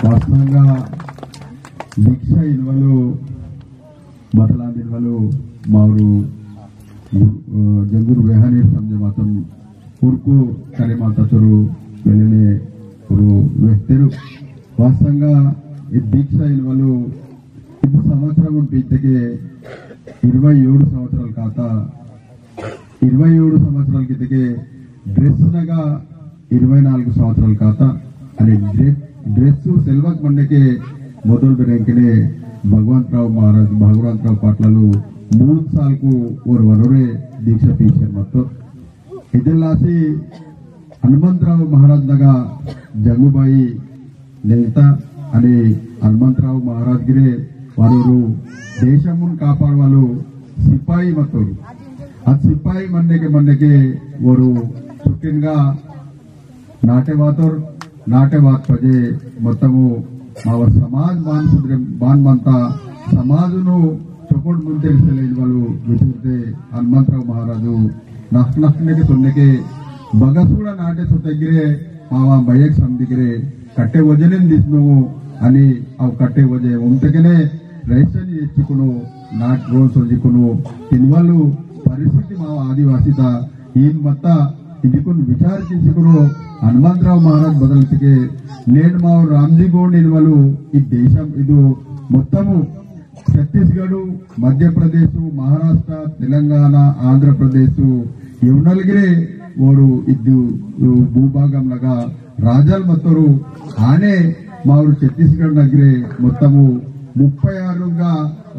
వాస్తవంగా దీక్ష ఇన్వలు బతలా ఇన్వలు మారు జంగూరు వేహానీర్ సంజ మాతం ఊరుకు కరే మాతరు వెళ్ళనే ఇప్పుడు వ్యక్తులు వాస్తవంగా ఈ దీక్ష ఇన్వలు 5 సంవత్సరం బీతకే 27 సంవత్సరాల కాత 27 సంవత్సరాల కిందకే డ్రెస్ నగా 24 సంవత్సరాల కాత అని డ్రెస్ సెల్వక్ మండకే మొదలు బెరంకనే భగవంతరావు మహారాజ్ భగవంతరావు పాటలు 3 సార్కు ఓర్ వనరే దీక్ష తీశారు మొత్తం ఇదిలాసి హనుమంతరావు మహారాజ్ నగా జంగుబాయి నేత అని హనుమంతరావు మహారాజ్ గిరే వారు దేశమును కాపాడవాళ్ళు సిపాయి మత్తోడు ఆ సిపాయి మండకే వారు చుట్టినగా నాటేవాత్ పజే మొత్తము మా సమాజ్ బాన్మంతా సమాజును చొకోడు ముందు తెలిసలేని వాళ్ళు విసిరితే హనుమంతరావు మహారాజు నష్టనకి సొన్నకే బగసూడ నాటే సొత్తగిరే మావా బయక్ సందిగిరే కట్టే వజనేం తీసినావు అని అవి కట్టే వజే ఉంటకనే రైసని ఎచ్చుకును నాట్ రోజు సొంచుకును ఇన్వాళ్ళు పరిస్థితి మా ఆదివాసిత ఈ మత్త ಇದಕ್ಕೂ ವಿಚಾರಿಸಿಕೊಂಡು ಹನುಮಂತರಾವ್ ಮಹಾರಾಜ್ ಬದಲಿಸಿಗೆ నేను మా రామ్జీ గౌడ్ ఇన్వాలు ఈ దేశం ఇది మొత్తము ఛత్తీస్గఢ్ మధ్యప్రదేశ్ మహారాష్ట్ర తెలంగాణ ఆంధ్రప్రదేశ్ ఇవనల్గిరే ఓరు ఇది భూభాగంలాగా రాజాలు మొత్తరు ఆనే మా ఛత్తీస్గఢ్ నగరే మొత్తము 36గా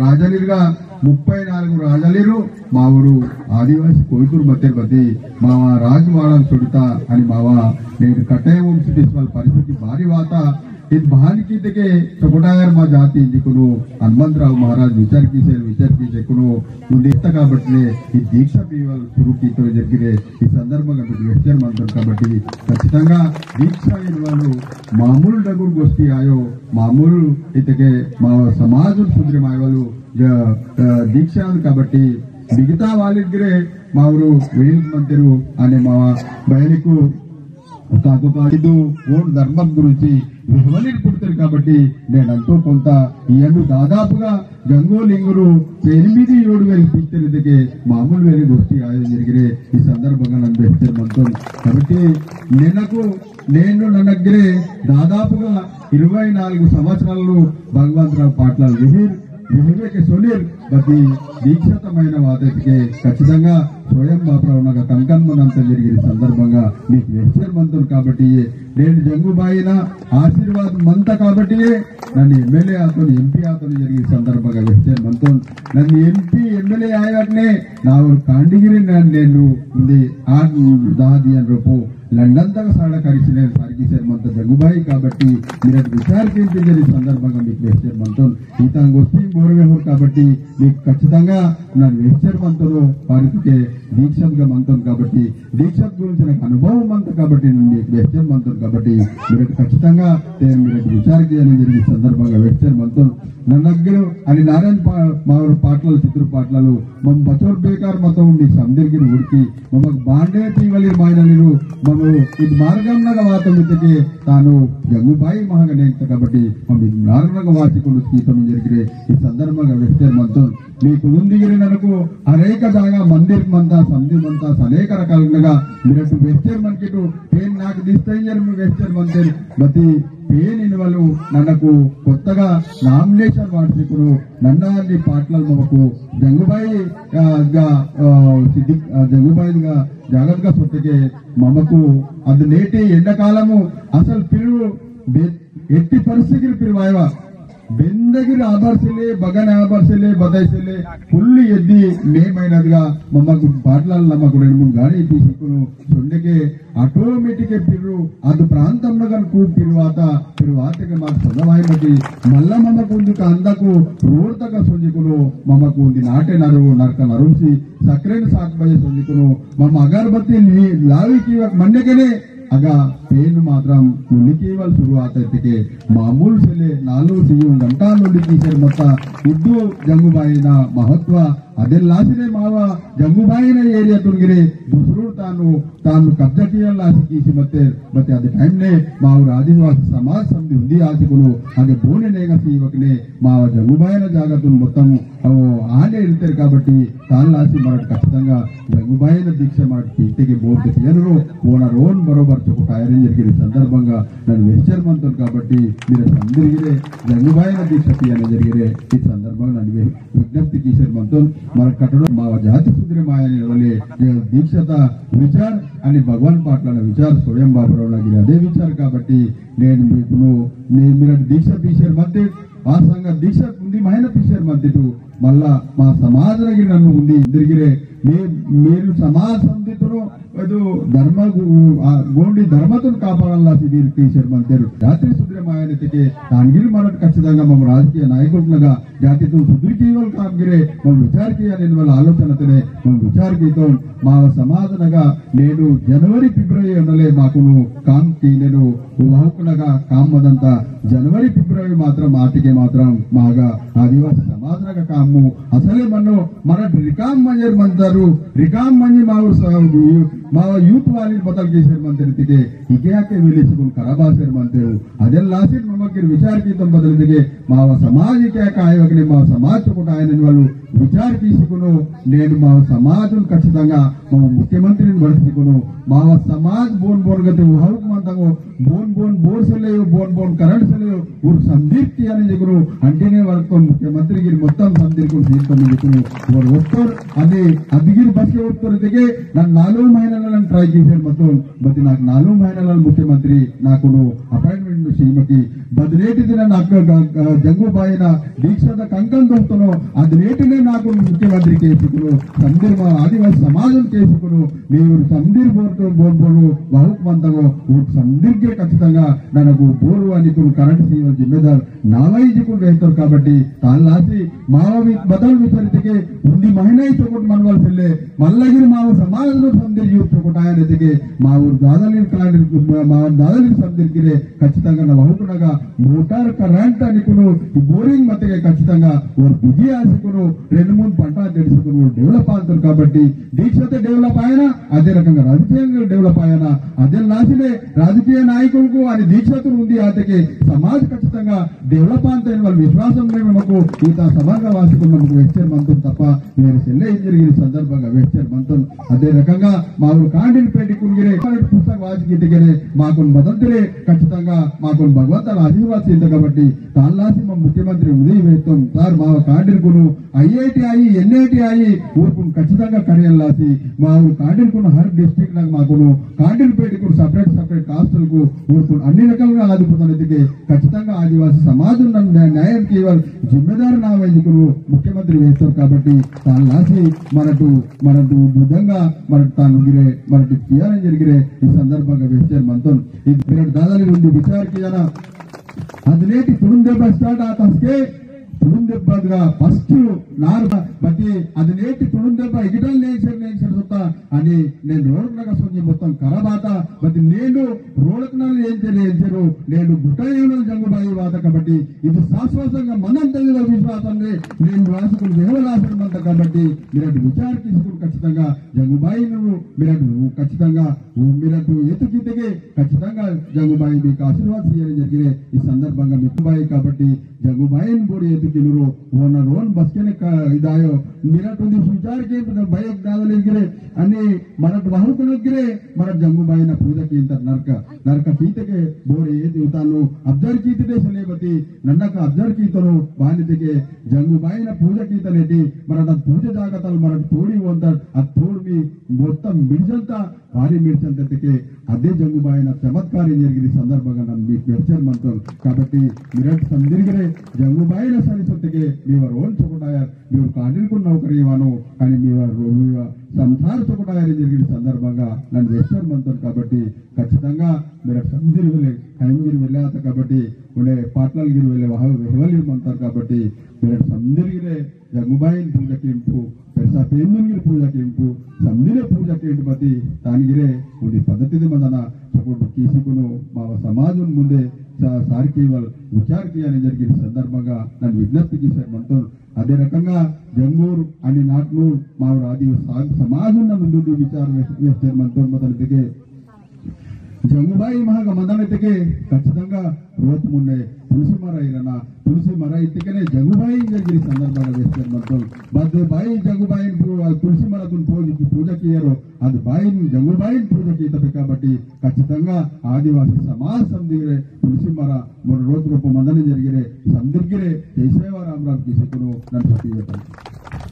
రాజాలిరుగా 34 రాజాలిరు మా ఊరు ఆదివాసి కోయికూరు మధ్యపతి మావా రాజవాడలు చుడతా అని మావా నేను కట్టయ వంశీ తీసుకోవాలి పరిస్థితి భారీ వాత ఇది బానికి తెగే చొకటాయర్ మా జాతి ఇందుకును హనుమంతరావు మహారాజ్ విచార కీసేకును ఉండిస్తా కాబట్టి ఈ దీక్ష పీవల్ చురుకీతో జరిగితే ఈ సందర్భంగా వ్యక్తం మంత్రం కాబట్టి ఖచ్చితంగా దీక్ష ఇన్వాళ్ళు మామూలు డగురు గోష్ఠి ఆయో మామూలు ఇతకే మా సమాజం సుందరమాయవాళ్ళు దీక్ష కాబట్టి మిగతా వాళ్ళిద్దరే మా ఊరు వేలు మంత్రు అనే మా బయలుకు కాకపోతే ఓటు ధర్మం గురించి వివరణ పుడతారు కాబట్టి నేనంతో కొంత ఈ అందు దాదాపుగా గంగోలింగురు 8-7 పిక్చర్కి మామూలు వేలు గోష్ఠి ఆయోజన జరిగిరే ఈ సందర్భంగా నన్ను వ్యక్తం మంత్రం కాబట్టి నేను నా దగ్గరే దాదాపుగా 24 సంవత్సరాలు భగవంతరావు పాటల వివేక సోనీర్ ప్రతి దీక్షతమైన వాదకి ఖచ్చితంగా స్వయం బాపురావునగా కంకన్మనంత జరిగిన సందర్భంగా మీకు వ్యక్తం కాబట్టి నేను జంగుబాయిన ఆశీర్వాదం మంత కాబట్టి నన్ను ఎమ్మెల్యే ఆతో ఎంపీ ఆతో జరిగిన సందర్భంగా వ్యక్తం మంత్రం నన్ను ఎంపీ ఎమ్మెల్యే ఆయనే నా కాండిగిరి నేను ఉంది దాది అని రూపు లండన్ తగ్గ సాడ కలిసి నేను సారికిసారు మంత జంగుబాయి కాబట్టి మీరు విచారించే సందర్భంగా మీకు వ్యక్తం మంత్రం ఈత గొప్పి గౌరవేహూర్ కాబట్టి మీకు ఖచ్చితంగా నన్ను వ్యక్తం మంత్రం వారికి దీక్షత్గా మంత్రం కాబట్టి దీక్షత్ గురించి నాకు అనుభవం అంత కాబట్టి మీకు వ్యక్తం మంత్రం కాబట్టి మీరు ఖచ్చితంగా మీరు విచారించాలని జరిగిన సందర్భంగా వ్యక్తం మంత్రం ನನ್ನ దగ్గర అని నారాయణ మా పాటలు చిత్ర పాటలు మమ్మ బచోర్ బేకార్ మొత్తం మీకు సందరికి ఉడికి మమ్మకు బాండే తీవలి మాయనలు మమ్మ ఇది మార్గంగా వాతమితికి తాను జంగుబాయి మహాగణేంత కాబట్టి మమ్మీ నార్మల్గా వాసికులు గీతం జరిగితే ఈ సందర్భంగా వ్యక్తం మంత్రం మీకు ముందుగిరి నరకు అనేక జాగా మందిర్ మంతా సంధి మంతా అనేక రకాలుగా మీరు వ్యక్తం మనకి పేరు నాకు తీస్తాయి మీ వ్యక్తం మంత్రి ప్రతి పేన్ ఇన్వాళ్ళు నన్నకు కొత్తగా నామినేషన్ వాడుకుడు నన్నాన్ని పాటలు మమ్మకు జంగుబాయిగా జాగ్రత్తగా సొత్తకే మమ్మకు అది నేటి ఎండాకాలము అసలు పిరువు ఎట్టి పరిస్థితులు పిరువాయవా ಬೆಂದಗಿರಿ ಆಭರಿಸಲಿ ಬಗನ ಆಭರಿಸಲಿ ಬದೈಸಲಿ ಫುಲ್ ಎದ್ದಿ ಮೇಮೈನದ್గా మమ్మకు పాటలు నమ్మకు 2-3 గాడి తీసుకును సొండకే ఆటోమేటిక్ పిర్రు అది ప్రాంతంలో కనుక పిరువాతకి మాకు సొందవాయిమతి మళ్ళా మమ్మకు ఉందుకు అందకు రోడ్తగా సొందుకును మమ్మకు ఉంది నాటే నరక నరుసి సక్రేని సాకుబయ్యే సొందుకును మమ్మ అగరబత్తి లావికి మండకనే అగా पेन मात्रम केवल शुरुआत है मामूल से ले नालू सियू घंटा नुलिकी मत इद्दू जंगुबाईन महत्व ಅದೆಲ್ಲಾಸಿನೇ ಮಾವ ಜಂಗುಬಾಯಿನ ಏರಿಯಾ ತುಂಗಿರೆ ದುಸರು ತಾನು ಕಬ್ಜಾ ಕಿಯಲ್ಲಾಸಿ ಕೀಸಿ ಮತ್ತೆ ಅದೇ ಟೈಮ್ನೆ ಮಾವರು ಆದಿವಾಸಿ ಸಮಾಜ ಸಮಿತಿ ఉంది ಆಸಿಗಳು ಹಾಗೆ ಬೋನೆನೇಗಸಿ ಇವಕನೆ మావ జంగుబాయిన జాగతులు మొత్తం ఆనే ఇరుతారు కాబట్టి తాళ్ళాసి మనకు ఖచ్చితంగా జంగుబాయిన దీక్ష మనకు ఇంటికి బోర్డు తీయను ఓన రోన్ బరోబర్ చొక్క టైరింగ్ జరిగిన సందర్భంగా నన్ను వెచ్చర్మంతాను కాబట్టి మీరు అందరిగిరే జంగుబాయిన దీక్ష తీయని జరిగిరే ఈ సందర్భంగా నన్ను విజ్ఞప్తి చేశారు మన కట్టడం మా జాతి సుగ్రీమాయని వల్లే దీక్షత విచార్ అని భగవాన్ పాటల విచార్ స్వయం బాబురావు లాగిరి అదే విచార్ కాబట్టి నేను మీకు మీరు దీక్ష తీశారు మధ్య ఆ సంఘ దీక్ష ఉంది మహిళ తీశారు మధ్యటు మళ్ళా మా సమాజానికి నన్ను ఉంది తిరిగిరే మీరు సమాజ సంధితును ధర్మ గోండి ధర్మతును కాపాడాల్సి మీరు తీశారు మంటారు జాతి సుగ్రీమాయనతికి దానిగిరి మనకు ఖచ్చితంగా మమ్మ రాజకీయ నాయకులుగా జాతితో సుదృఢీవల్ కామగిరే మమ్మ విచారకీయ నేను వాళ్ళ ఆలోచనతోనే మమ్మ విచారకీతో మా సమాజనగా నేను జనవరి ఫిబ్రవరి అనలే మాకును కామ్కి నేను వాహకునగా కామ్మదంతా జనవరి ఫిబ్రవరి మాత్రం ఆటికే మాత్రం మాగా ఆదివాసి సమాజనగా కాము అసలే మన రికామ్ మంజర్ మంటారు రికామ్ మంజి మా యూత్ వాली बदल చేశారు మంతరితిಗೆ ಇಗ್ಯಾಕೆ ವಿಲಿಸಿಕೊಂಡು ಕರಬಾಸರ್ ಮಂತರು ಅದೆಲ್ಲಾಸಿ ನಮಗೆ ವಿಚಾರ ಕೀತಂ ಬದಲಿಗೆ ಮಾವ ಸಮಾಜಕ್ಕೆ ಕಾಯವಗನೆ మా సమాజ కూడా ఆయన వాళ్ళు విచార తీసుకును నేను మా సమాజం ఖచ్చితంగా మా ముఖ్యమంత్రిని బడిసికును మా సమాజ్ బోన్ గతి హౌక్ మంతంగో బోన్ బోర్సలేవు బోన్ కరెంట్ సలేవు ఊరు సందీప్తి అని చెగును అంటేనే వరకు ముఖ్యమంత్రికి మొత్తం సందీర్కులు తీసుకొని చెక్కును వారు ఒక్కరు అది అదిగిరి బస్కి ఒక్కరిదిగే నన్ను 4 మహిళలను ట్రై చేశాను మొత్తం బతి నాకు 4 మహిళల ముఖ్యమంత్రి నాకు అపాయింట్మెంట్ సీమకి బదిలేటి దిన నాకు జంగుబాయిన దీక్షత కంకం దొరుకుతాను అది నేటినే నాకు ముఖ్యమంత్రి కేసుకును సందీర్ మా ఆదివాసి సమాజం కేసుకును ನೀವು ಸಂದೀರ್ ಬೋರ್ಡು ವಾಹುಕ್ ಬಂದಗೋ ಸಂದೀರ್ಗೆ ಖచ్చితంగా ನನಗೂ ಬೋರು ಅನಿಕೊಂಡು ಕರೆಂಟ್ ಸೇವ ಜಿಮ್ಮೆದಾರ್ ನಾವೈಜಿಕೊಂಡು ರೈತರು కాబట్టి తాళ్ళాసి మావి బదల్ విచరితిಗೆ ఉంది మహిళ చోకట్ మనవల్సిల్లే మల్లగిరి మావ సమాజంలో సందీర్ యూత్ చోకట్ ఆయనతిಗೆ మా ఊరు దాదలి సందీర్గిరే ఖచ్చితంగా నా వాహుకునగా మోటార్ కరెంట్ అనికును ఈ బోరింగ్ మధ్యగా ఖచ్చితంగా వారు బుద్ధి ఆశకును 2-3 పంట తెలుసుకును డెవలప్ అవుతారు కాబట్టి దీక్షత డెవలప్ అయినా అదే రకంగా రాజకీయంగా డెవలప్ అయినా అదే నాసినే రాజకీయ నాయకులకు అని దీక్షతులు ఉంది ఆతకి సమాజ్ ఖచ్చితంగా డెవలప్ అంతైన వాళ్ళ విశ్వాసం మాకు ఈత సభగా వాసుకున్నందుకు వెచ్చర్ మంతం తప్ప వేరే సెల్లే జరిగిన సందర్భంగా వెచ్చర్ మంతం అదే రకంగా మా కాండిల్ పెట్టి కునిగిరే పుస్తక వాసికిటికే మాకు మదంతులే ఖచ్చితంగా మాకు భగవంతుల ఆశీర్వాద కాబట్టి తాళ్ళాసి మా ముఖ్యమంత్రి ఉదయం వేస్తాం సార్ మా కాండిల్కును ఐఐటి అయ్యి ఎన్ఐటి అయ్యి ఊరుకును ఖచ్చితంగా కరియల్లాసి మా కాండిల్కును హర్ డిస్ట్రిక్ట్ నాకు మాకును కాండిల్ పెట్టుకుని సపరేట్ కాస్టులకు ఊరుకును అన్ని రకాలుగా ఆదుకున్నందుకే ఖచ్చితంగా ఆదివాసి సమాజం న్యాయం కేవలం జిమ్మెదారు నా వైద్యులు ముఖ్యమంత్రి వేస్తారు కాబట్టి తాళ్ళాసి మనకు బుద్ధంగా మనకు తాను గిరే మనకు తీయాలని జరిగిరే ఈ సందర్భంగా వేస్తారు మనతో ఇది దాదాపు ఉంది విచారకి అది నేటి తుడుందెబ్బ స్టార్ట్ ఆతస్కే ತುಳುಂದೆಬ್ಬ ಫಸ್ಟ್ ನಾರು ಬತ್ತಿ ಅದು ನೇಟಿ ತುಳುಂದೆಬ್ಬ ಇಗಿಟಲ್ ನೇಸರ್ ಸುತ್ತ అని నేను రోడ్లకు సొంగి మొత్తం కరబాత బతి నేను రోడ్లకు ఏంచారు నేను గుట్టయ్యను జంగుబాయి వాత కాబట్టి ఇది శాశ్వతంగా మనంత విశ్వాసాన్ని నేను రాసుకుని దేవలాసమంత కాబట్టి మీరు విచార తీసుకుని ఖచ్చితంగా జంగుబాయిను మీరు ఖచ్చితంగా మీరు ఎత్తుకితగే ఖచ్చితంగా జంగుబాయి మీకు ఆశీర్వాద చేయడం జరిగిన ఈ సందర్భంగా మిక్కుబాయి కాబట్టి జంగుబాయిని బోడి ఎత్తుకిలురు ఓన రోన్ బస్కెనే ఇదాయో మీరటువంటి విచారకి భయం దాదలిగిరే అని మనకు వాహకులగిరే మన జంగుబాయిನ ಪೂಜೆಗೆ ಇಂತ ನರಕ ಕೀತೆಗೆ ಬೋರೆ ದೇವತಾನು ಅಬ್ಜರ್ ಕೀತಿದೆ ಸಲೇಬತಿ ನನ್ನಕ ಅಬ್ಜರ್ ಕೀತನು ಬಾನಿತೆಗೆ ಜಂಗುబాయిನ ಪೂಜೆ ಕೀತನೆಟಿ మన పూజ జాగతలు మనకు తోడి ఉంటారు అది తోడి మొత్తం మిడిచంత భారీ మిడిచంతకి అదే జంగుబాయిన చమత్కారం జరిగిన సందర్భంగా నన్ను మీకు వెచ్చర్ మంత్రం కాబట్టి మీరు సందిరిగిరే జంగుబాయిన సరిసొత్తిಗೆ ನೀವು ರೋಲ್ ಚೊಕೊಟಾಯರ್ ನೀವು ಕಾಡಿಲ್ಕೊಂಡು ನೌಕರಿವಾನು కానీ మీరు సంసార చొకటాయని జరిగిన సందర్భంగా నన్ను వెచ్చర్ మంత్రం కాబట్టి ఖచ్చితంగా మీరు సందిరి వెళ్ళే టైంగిరి వెళ్ళాత కాబట్టి ఉండే పాట్లగిరి వెళ్ళే వెహవలి మంతారు కాబట్టి మీరు సందిరిగిరే జంగుబాయిని పూజకి पैसा पेंदुनगिरी पूजा केंपु समदिने पूजा केंटु बती तानिगिरे उदी पद्धति मंदना चकोट कीसिकुनु माव समाज मुंदे సారికి వాళ్ళు విచార చేయని జరిగిన సందర్భంగా నన్ను విజ్ఞప్తి చేశారు మనతో అదే రకంగా జంగూరు అని నాట్లు మా ఆదివాసీ సమాజం ముందు విచార చేస్తారు మనతో మొదలెదిగే జంగుబాయి మహాగా మందనెత్తికే ఖచ్చితంగా రోజు ముందే తులసి మర ఇరనా తులసి మర ఇట్టుకనే జంగుబాయి జరిగిన సందర్భంగా చేస్తారు మనతో బద్దే బాయి జంగుబాయి తులసి మరతును పూజకి ఇయ్యరు అది బాయిని జంగుబాయిని పూజకి ఇతపి కాబట్టి ఖచ్చితంగా ఆదివాసీ సమాజ సందిగిరే తులసి మర 3 రోజు రూప మందన జరిగిరే సందిగిరే కేశవ రామరావు కిసికును నన్ను సత్యవేతం